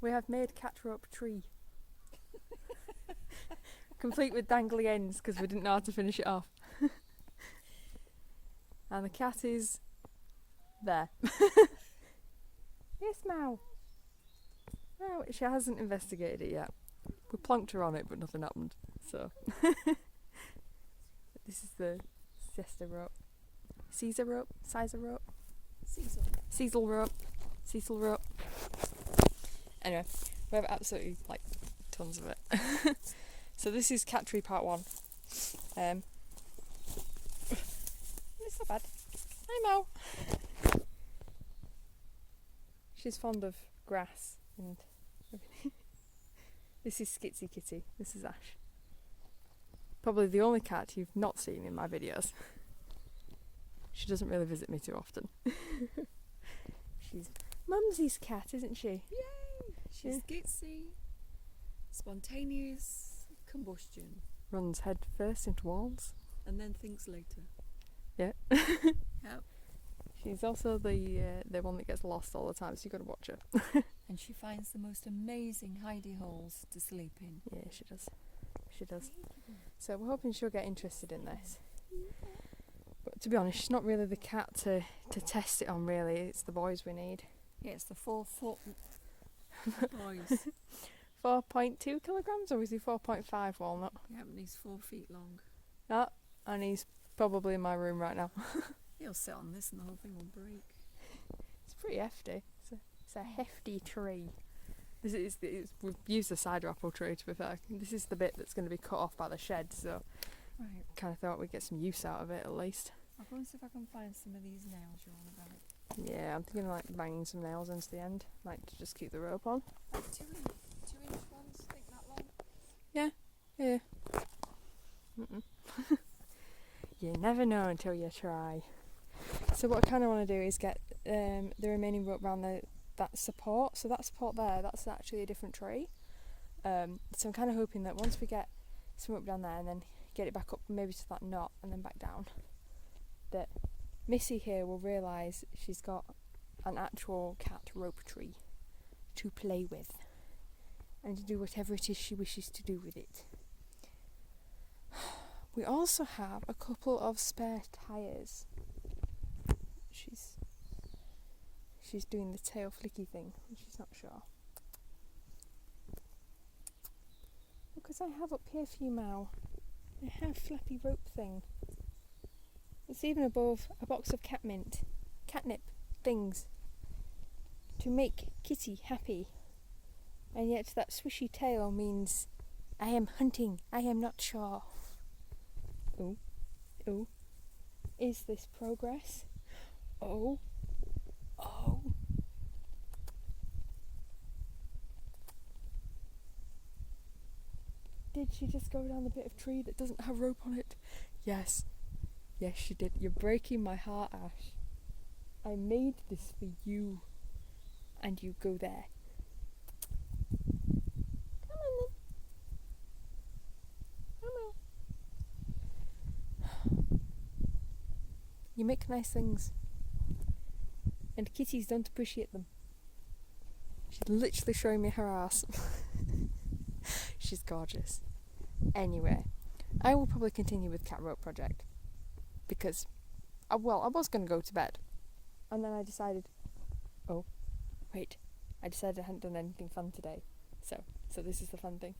We have made cat rope tree. Complete with dangly ends because we didn't know how to finish it off. And the cat is there. Yes, Mau. No, she hasn't investigated it yet. We plonked her on it, but nothing happened. So this is the siesta rope. Caesar rope? Sizer rope? Cecil rope. Cecil rope. Anyway, we have absolutely like tons of it. So this is cat tree part 1. It's not bad. Hi, Mo. She's fond of grass and everything. This is Skitsy Kitty. This is Ash. Probably the only cat you've not seen in my videos. She doesn't really visit me too often. She's Mumsy's cat, isn't she? Yay! She's skitsy, spontaneous combustion. Runs head first into walls. And then thinks later. Yeah. Yep. She's also the one that gets lost all the time, so you've got to watch her. And she finds the most amazing hidey holes to sleep in. Yeah, she does. She does. So we're hoping she'll get interested in this. But to be honest, she's not really the cat to test it on, really. It's the boys we need. Yeah, it's the 4 foot boys. 4.2 kilograms, or is he 4.5 walnut? Yep, and he's 4 feet long. Ah, and he's probably in my room right now. He'll sit on this and the whole thing will break. It's pretty hefty. It's a hefty tree. We've used the cider apple tree, to be fair. This is the bit that's going to be cut off by the shed, so Right. kind of thought we'd get some use out of it at least. I'll go and see if I can find some of these nails you're on about. Yeah, I'm thinking of like banging some nails into the end, like to just keep the rope on. 2-inch ones, think that long? Yeah. You never know until you try. So what I kind of want to do is get the remaining rope around that support. So that support there, that's actually a different tree. So I'm kind of hoping that once we get some rope down there and then get it back up maybe to that knot and then back down, that Missy here will realise she's got an actual cat rope tree to play with and to do whatever it is she wishes to do with it. We also have a couple of spare tyres. She's doing the tail flicky thing and she's not sure. Because I have up here for you, Mal. I have flappy rope thing. It's even above a box of catnip things to make Kitty happy. And yet that swishy tail means I am hunting, I am not sure. Oh, is this progress? Oh. Did she just go down the bit of tree that doesn't have rope on it? Yes, she did. You're breaking my heart, Ash. I made this for you, and you go there. Come on then. You make nice things, and kitties don't appreciate them. She's literally showing me her ass. She's gorgeous. Anyway, I will probably continue with Cat Rope Project because, I was going to go to bed, and then I decided, I decided I hadn't done anything fun today, so this is the fun thing.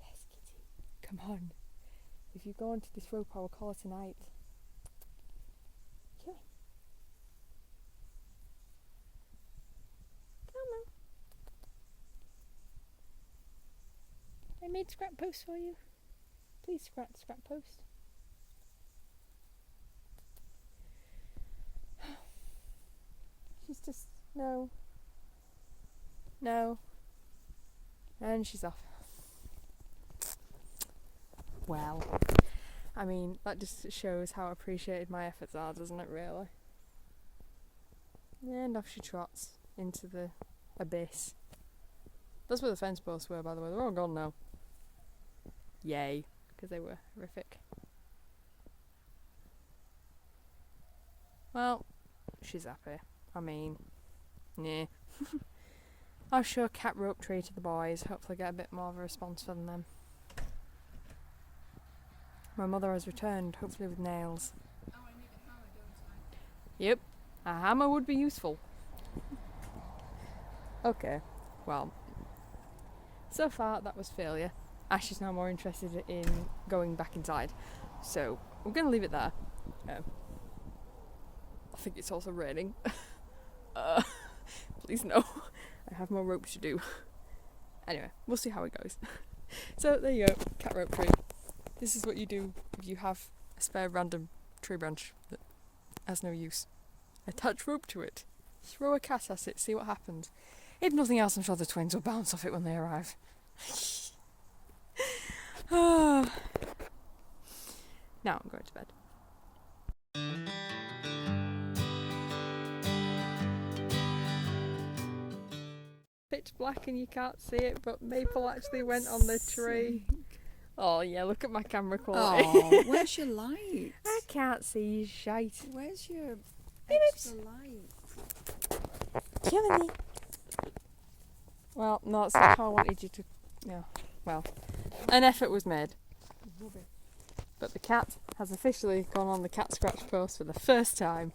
Yes, Kitty, come on. If you go onto this rope, I will call it a night. Come on. I made scrap posts for you. Please scrap post. She's just no. And she's off. Well, I mean, that just shows how appreciated my efforts are, doesn't it, really? And off she trots into the abyss. That's where the fence posts were, by the way. They're all gone now. Yay, because they were horrific. Well, she's happy. I mean, yeah. I'll show cat rope tree to the boys. Hopefully get a bit more of a response from them. My mother has returned, hopefully with nails. Oh, I need a hammer, don't Yep, a hammer would be useful. Okay, well, so far that was failure. Ash is now more interested in going back inside, so we're going to leave it there. I think it's also raining. Please no, I have more rope to do. Anyway, we'll see how it goes. So there you go, cat rope tree. This is what you do if you have a spare random tree branch that has no use. Attach rope to it. Throw a cat at it, see what happens. If nothing else, I'm sure the twins will bounce off it when they arrive. Now I'm going to bed. Pitch black and you can't see it, but Maple actually went on the tree. Oh yeah, look at my camera quality. Oh, where's your light? I can't see you shite. Where's your extra light? Killing me. Well, no, that's not how I wanted you to. Yeah. Well, an effort was made. But the cat has officially gone on the cat scratch post for the first time.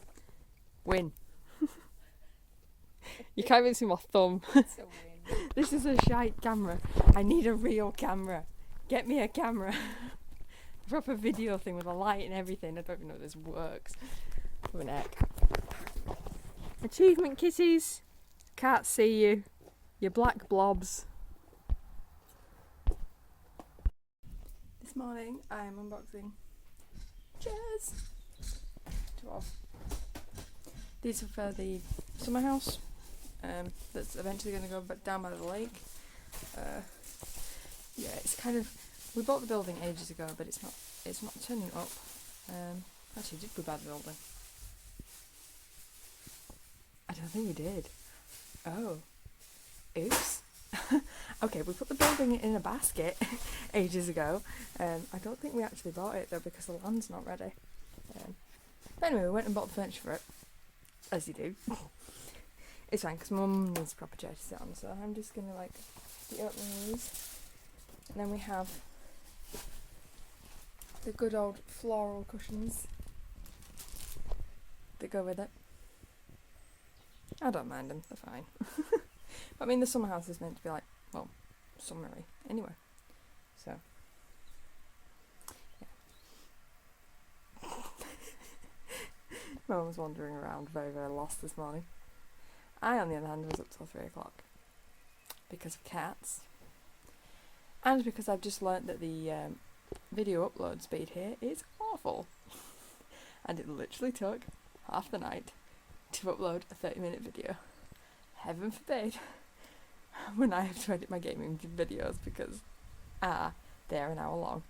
Win. You can't even see my thumb. It's a win. This is a shite camera. I need a real camera. Get me a camera. A proper video thing with a light and everything. I don't even know if this works. Oh, neck. Achievement kitties. Can't see you. You black blobs. This morning I am unboxing chairs. 12. These are for the summer house. That's eventually going to go down by the lake. Yeah, it's kind of. We bought the building ages ago, but it's not turning up. Actually, did we buy the building? I don't think we did. Oh, oops. Okay, we put the building in a basket ages ago. I don't think we actually bought it though because the land's not ready. But anyway, we went and bought the furniture for it, as you do. It's fine because my mum needs a proper chair to sit on, so I'm just gonna be opening these. And then we have the good old floral cushions that go with it. I don't mind them, they're fine. But I mean, the summer house is meant to be summery anyway. So, yeah. My mum was wandering around very, very lost this morning. I, on the other hand, was up till 3 o'clock because of cats. And because I've just learnt that the video upload speed here is awful. And it literally took half the night to upload a 30-minute video. Heaven forbid when I have to edit my gaming videos because they're an hour long.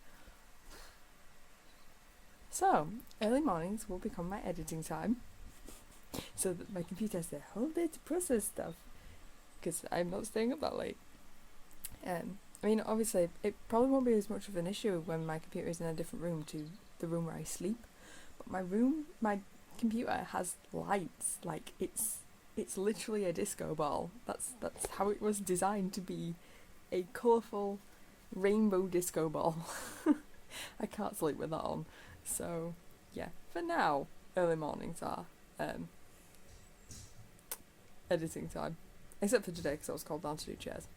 So, early mornings will become my editing time so that my computer has the whole day to process stuff because I'm not staying up that late. I mean, obviously, it probably won't be as much of an issue when my computer is in a different room to the room where I sleep. But my computer has lights. It's literally a disco ball. That's how it was designed to be, a colourful rainbow disco ball. I can't sleep with that on. So, yeah, for now, early mornings are editing time. Except for today because I was called down to do chairs.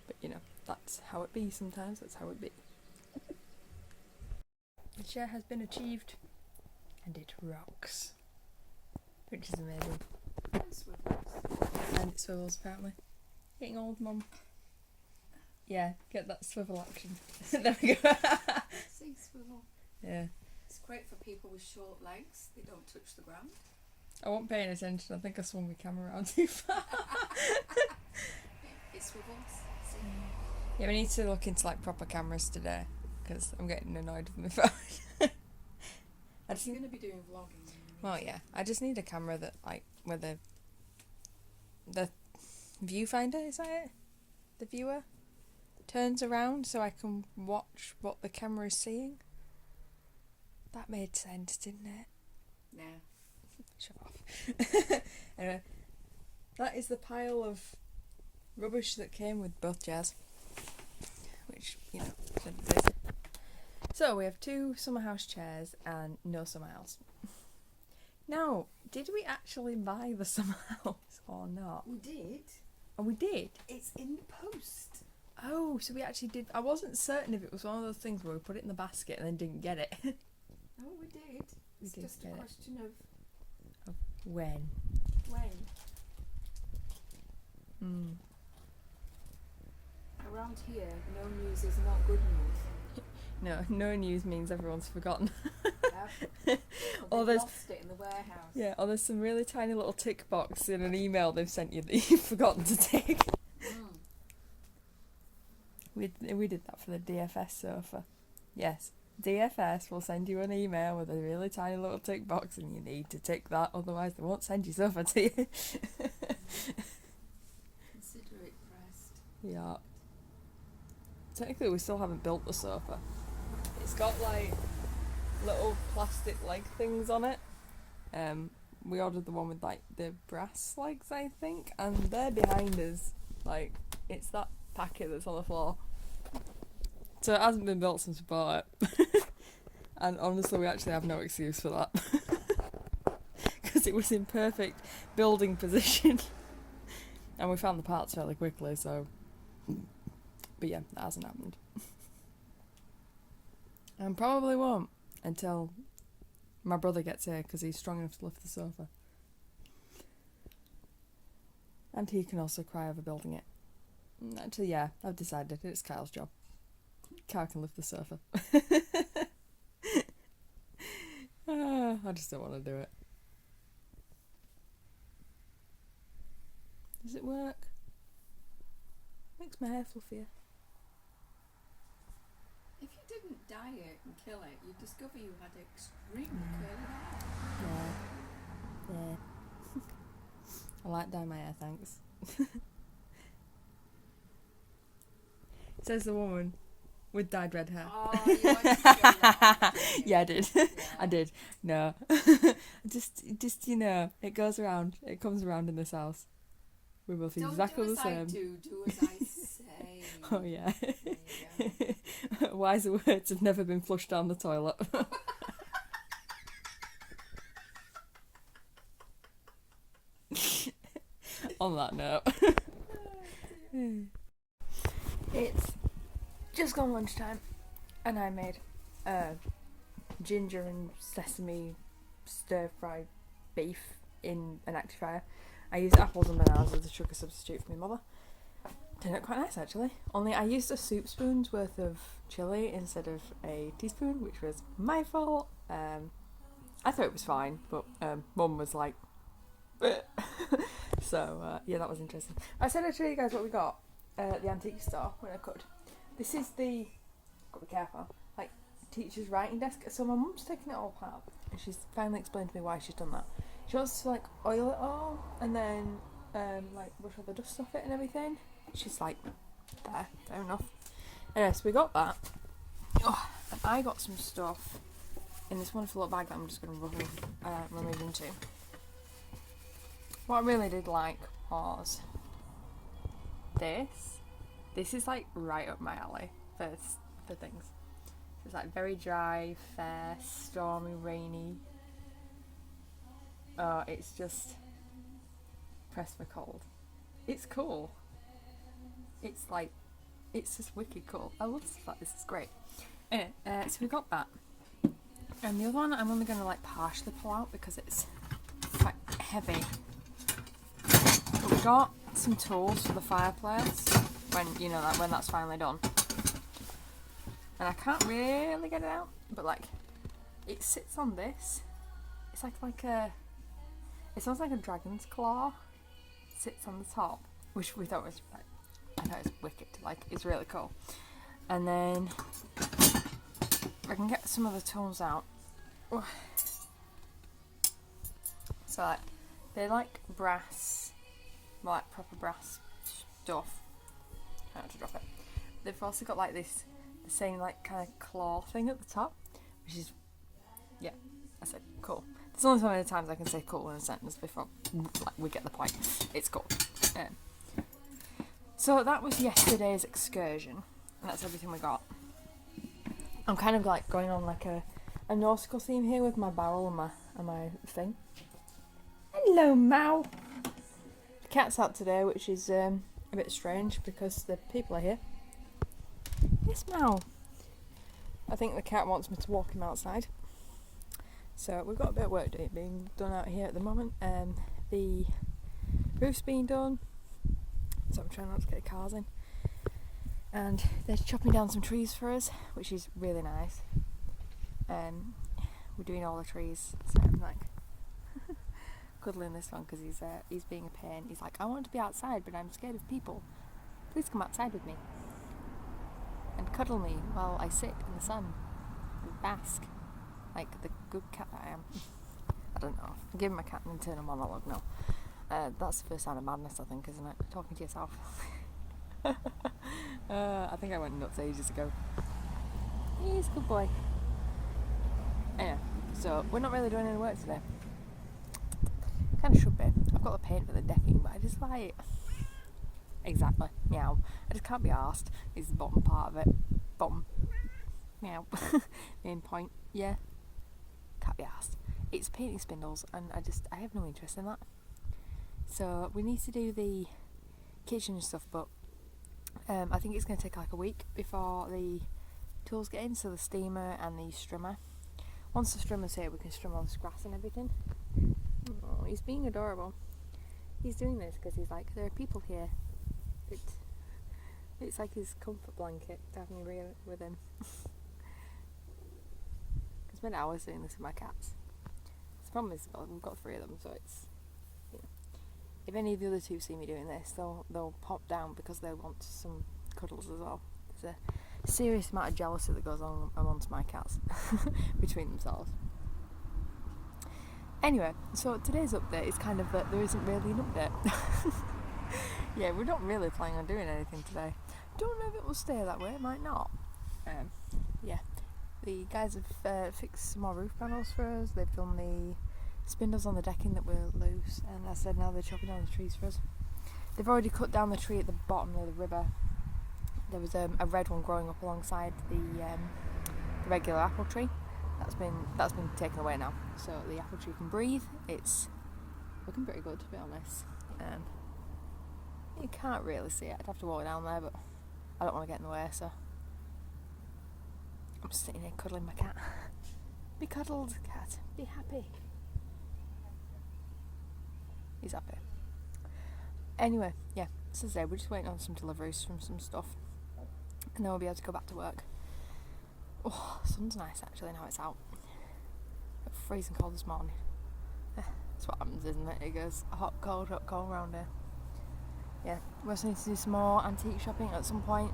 But you know, that's how it be sometimes, that's how it be. The chair has been achieved and it rocks. Which is amazing. And it swivels apparently. Getting old, Mum. Yeah, get that swivel action. There we go. See, swivel. Yeah. It's great for people with short legs. They don't touch the ground. I wasn't paying attention. I think I swung my camera around too far. It swivels. See? Yeah, we need to look into proper cameras today because I'm getting annoyed with my phone. You're going to be doing vlogging. Well, yeah. I just need a camera that where the viewfinder, is that it? The viewer turns around so I can watch what the camera is seeing. That made sense, didn't it? Yeah. Shut off. Anyway, that is the pile of rubbish that came with both chairs. Which, you know, shouldn't be. So we have 2 summer house chairs and no summer house. Now, did we actually buy the summer house or not? We did. And we did? It's in the post. Oh, so we actually did. I wasn't certain if it was one of those things where we put it in the basket and then didn't get it. Oh, we did. It's did just a get it. question of When? when. Mm. Around here, no news is not good news. No news means everyone's forgotten. Yep. Or Or there's- lost it in the warehouse. Yeah, or there's some really tiny little tick box in an email they've sent you that you've forgotten to tick. Mm. We did that for the DFS sofa. Yes, DFS will send you an email with a really tiny little tick box and you need to tick that, otherwise they won't send your sofa to you. Consider it pressed. Yeah. Technically we still haven't built the sofa. It's got like little plastic leg things on it. We ordered the one with like the brass legs, I think, and they're behind us. Like, it's that packet that's on the floor. So it hasn't been built since we bought it. And honestly, we actually have no excuse for that. Because it was in perfect building position. And we found the parts fairly quickly, so... But yeah, that hasn't happened. And probably won't until my brother gets here, because he's strong enough to lift the sofa. And he can also cry over building it. Actually, yeah, I've decided it's Kyle's job. Kyle can lift the sofa. I just don't want to do it. Does it work? Makes my hair fluffier. If you didn't dye it and kill it, you'd discover you had extremely curly hair. Yeah. I like dyeing my hair, thanks. Says the woman with dyed red hair. Oh, you like to show that, didn't you? Yeah, I did. Yeah. I did. No. just you know, it goes around. It comes around in this house. We're both Don't exactly do the as I same. do as I say. Oh yeah. There you go. Wiser words have never been flushed down the toilet. On that note. It's just gone lunchtime and I made ginger and sesame stir-fried beef in an air fryer. I used apples and bananas as a sugar substitute for my mother. Turned out quite nice actually. Only I used a soup spoon's worth of chilli instead of a teaspoon, which was my fault. I thought it was fine, but Mum was like, bleh. So yeah, that was interesting. I said I'd show you guys what we got at the antique store when I could. This is the, gotta be careful, like teacher's writing desk. So my mum's taken it all apart and she's finally explained to me why she's done that. She wants to like oil it all and then like brush all the dust off it and everything. She's like, there, fair enough. Anyway, so we got that. Oh, and I got some stuff in this wonderful little bag that I'm just going to remove into. What I really did like was this. This is like right up my alley for things. It's like very dry, fair, stormy, rainy. It's just pressed for cold. It's cool. It's like, it's just wicked cool. I love this. This is great. Anyway, so we got that. And the other one I'm only going to like partially pull out because it's quite heavy. But we got some tools for the fireplace when, you know, like when that's finally done. And I can't really get it out, but like, it sits on this. It's like a, it sounds like a dragon's claw. It sits on the top, which we thought was, like, I thought it was wicked. Like, it's really cool. And then I can get some of the tools out. So like, they're like brass, like proper brass stuff. I don't know how to drop it. They've also got like this, the same like kind of claw thing at the top, which is, yeah, I said cool. There's only so many times I can say cool in a sentence before like, we get the point. It's cool. So that was yesterday's excursion. And that's everything we got. I'm kind of like going on like a nautical theme here with my barrel and my thing. Hello, Mao. The cat's out today, which is a bit strange because the people are here. Yes, Mao. I think the cat wants me to walk him outside. So we've got a bit of work being done out here at the moment. The roof's being done, so I'm trying not to get cars in. And they're chopping down some trees for us, which is really nice. We're doing all the trees, so I'm like cuddling this one because he's being a pain. He's like, I want to be outside, but I'm scared of people. Please come outside with me and cuddle me while I sit in the sun and bask like the good cat that I am. I don't know. I'm giving my cat an internal monologue now. That's the first sign of madness, I think, isn't it? Talking to yourself. I think I went nuts ages ago. He's a good boy. Anyway, so we're not really doing any work today. Kind of should be. I've got the paint for the decking, but I just like... Exactly. Meow. I just can't be arsed. Is the bottom part of it. Bottom. Meow. Main point. Yeah. Can't be arsed. It's painting spindles, and I have no interest in that. So we need to do the kitchen and stuff, but I think it's going to take like a week before the tools get in, so the steamer and the strimmer. Once the strimmer's here, we can strim all this grass and everything. Oh, he's being adorable. He's doing this because he's like, there are people here. It's like his comfort blanket to have me real with him. I spend hours doing this with my cats. The problem is, well, we've got 3 of them, so it's, you know, if any of the other 2 see me doing this, they'll pop down because they want some cuddles as well. There's a serious amount of jealousy that goes on amongst my cats between themselves. Anyway, so today's update is kind of that there isn't really an update. Yeah, we're not really planning on doing anything today. Don't know if it will stay that way, it might not. Yeah, the guys have fixed some more roof panels for us. They've done the spindles on the decking that were loose, and as I said, now they're chopping down the trees for us. They've already cut down the tree at the bottom of the river. There was a red one growing up alongside the regular apple tree. That's been taken away now, so the apple tree can breathe. It's looking pretty good, to be honest. You can't really see it. I'd have to walk down there, but I don't want to get in the way, so I'm just sitting here cuddling my cat. Be cuddled, cat. Be happy. He's happy. Anyway, yeah, so today we're just waiting on some deliveries from some stuff, and then we'll be able to go back to work. Oh, sun's nice actually now it's out. It was freezing cold this morning. That's what happens, isn't it? It goes hot, cold around here. Yeah, we also need to do some more antique shopping at some point.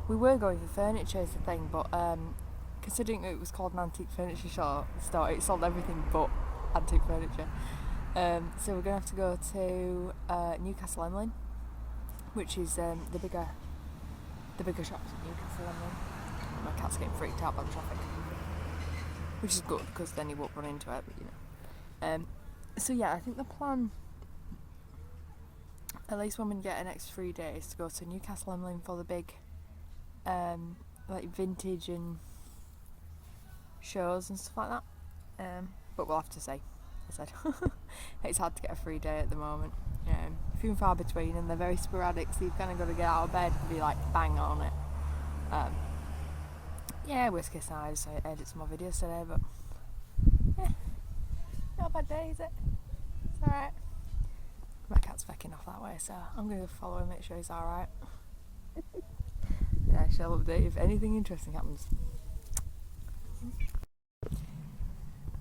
We were going for furniture is the thing, but considering it was called an antique furniture store, it sold everything but antique furniture. So we're going to have to go to Newcastle Emlyn, which is the bigger shops at Newcastle Emlyn. My cat's getting freaked out by the traffic, which is good because then he won't run into it, but you know. So yeah, I think the plan, at least when we get an next 3 days, to go to Newcastle Emlyn for the big like vintage and shows and stuff like that. But we'll have to see. I said it's hard to get a free day at the moment. Few and far between, and they're very sporadic, so you've kind of got to get out of bed and be like bang on it. Yeah, worst case scenario, so I edit some more videos today, but yeah, not a bad day, is it? It's alright. My cat's fecking off that way, so I'm going to follow him, make sure he's alright. Yeah, I shall update if anything interesting happens.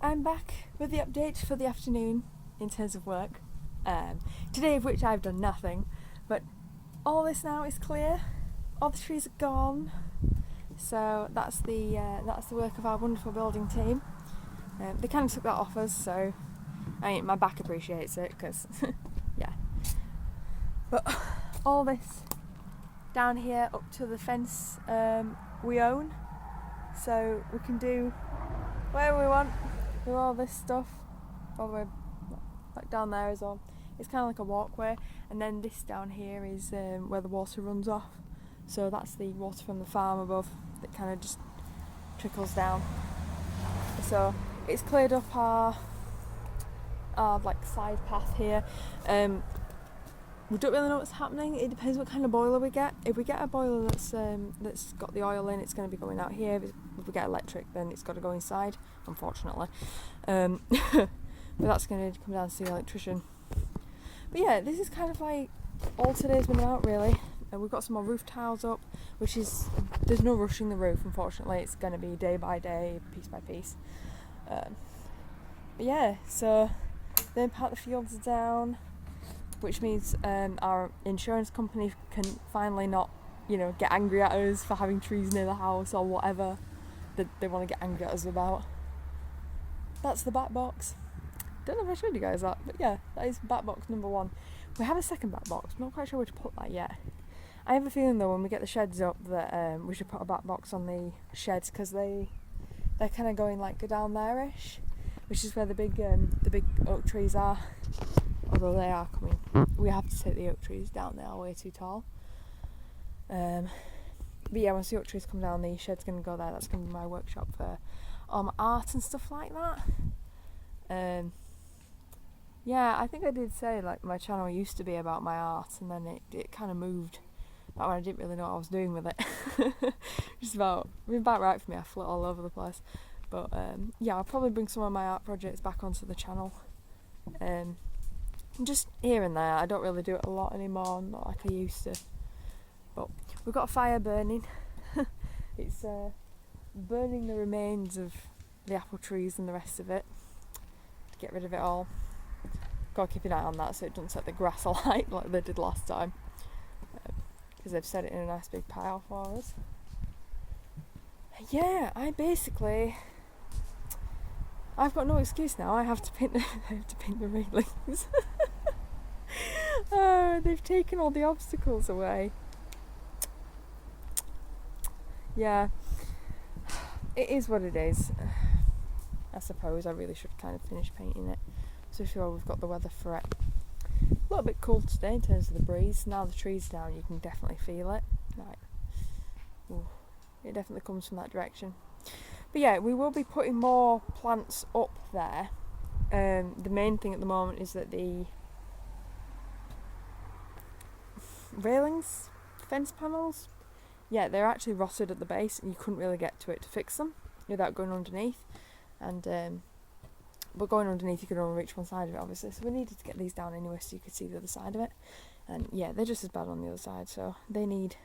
I'm back with the update for the afternoon in terms of work. Today of which I've done nothing, but all this now is clear. All the trees are gone. So that's the work of our wonderful building team. They kind of took that off us, so I mean, my back appreciates it because yeah. But all this down here up to the fence we own, so we can do whatever we want with all this stuff all the way like down there as well. It's kind of like a walkway, and then this down here is where the water runs off. So that's the water from the farm above that kind of just trickles down. So it's cleared up our like side path here. We don't really know what's happening. It depends what kind of boiler we get. If we get a boiler that's got the oil in, it's going to be going out here. If we get electric, then it's got to go inside, unfortunately. But that's going to come down to the electrician. But yeah, this is kind of like all today's been about, really. We've got some more roof tiles up, which is, there's no rushing the roof, unfortunately. It's going to be day by day, piece by piece. But yeah, so then part of the fields are down, which means our insurance company can finally not, get angry at us for having trees near the house or whatever that they want to get angry at us about. That's the back box. Don't know if I showed you guys that, but yeah, that is back box number 1. We have a second back box. I'm not quite sure where to put that yet. I have a feeling though when we get the sheds up that we should put a back box on the sheds, because they're kind of going like go down there-ish, which is where the big oak trees are. Although they are coming, we have to take the oak trees down. They are way too tall. But yeah, once the oak trees come down, the shed's going to go there. That's going to be my workshop for my art and stuff like that. Yeah, I think I did say like my channel used to be about my art, and then it kind of moved. That when I didn't really know what I was doing with it. Just about right for me. I flit all over the place. But yeah, I'll probably bring some of my art projects back onto the channel. Just here and there. I don't really do it a lot anymore, not like I used to. But we've got a fire burning. It's burning the remains of the apple trees and the rest of it. Get rid of it all. Gotta keep an eye on that so it doesn't set the grass alight like they did last time. Because they've set it in a nice big pile for us. Yeah, I've got no excuse now. I have to paint the railings. They've taken all the obstacles away. Yeah, it is what it is. I suppose I really should kind of finish painting it. So sure, we've got the weather for it. A little bit cool today in terms of the breeze. Now the tree's down, you can definitely feel it. Right. Ooh, it definitely comes from that direction. But yeah, we will be putting more plants up there. The main thing at the moment is that the railings, fence panels, yeah, they're actually rotted at the base, and you couldn't really get to it to fix them without going underneath. And but going underneath, you could only reach one side of it, obviously. So we needed to get these down anyway, so you could see the other side of it. And yeah, they're just as bad on the other side, so they need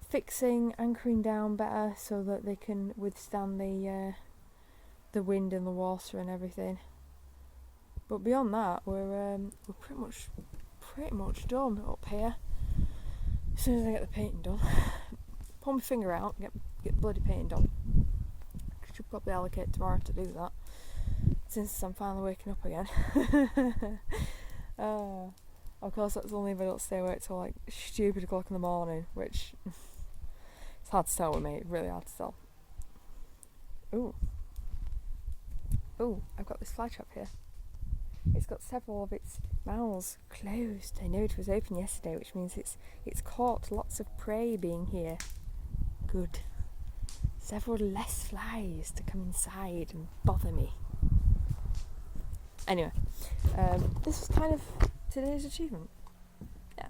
fixing, anchoring down better, so that they can withstand the wind and the water and everything. But beyond that, we're pretty much done up here. As soon as I get the painting done, pull my finger out, get the bloody painting done. Should probably allocate tomorrow to do that, since I'm finally waking up again. Of course, that's only if I don't stay awake till like stupid o'clock in the morning, which it's hard to tell with me. It's really hard to tell. Ooh, I've got this fly trap here. It's got several of its mouths closed. I know it was open yesterday, which means it's caught lots of prey being here. Good. Several less flies to come inside and bother me. Anyway, this was kind of today's achievement. Yeah.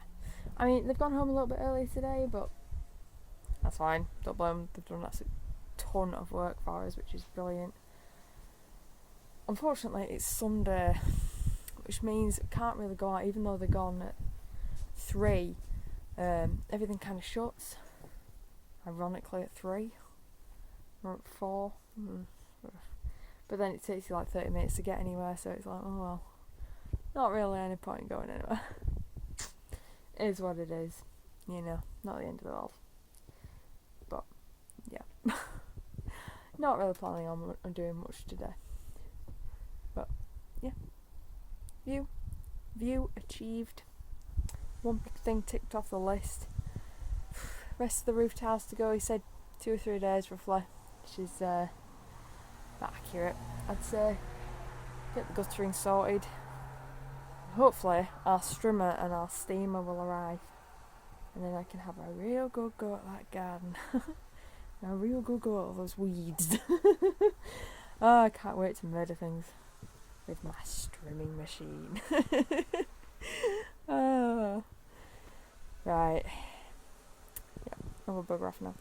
I mean, they've gone home a little bit early today, but that's fine. Don't blame them. They've done a ton of work for us, which is brilliant. Unfortunately, it's Sunday, which means it can't really go out, even though they're gone at 3. Everything kind of shuts. Ironically, at 3 or at 4. But then it takes you like 30 minutes to get anywhere, so it's like, oh well, not really any point in going anywhere. It is what it is, not the end of the world. But yeah, not really planning on doing much today. But yeah, view achieved. One big thing ticked off the list. Rest of the roof tiles to go. He said 2 or 3 days roughly, which is about accurate, I'd say. Get the guttering sorted. hopefully our strimmer and our steamer will arrive, and then I can have a real good go at that garden. A real good go at all those weeds. Oh, I can't wait to murder things with my strimming machine. Oh. Right. Yeah, I will bugger off now.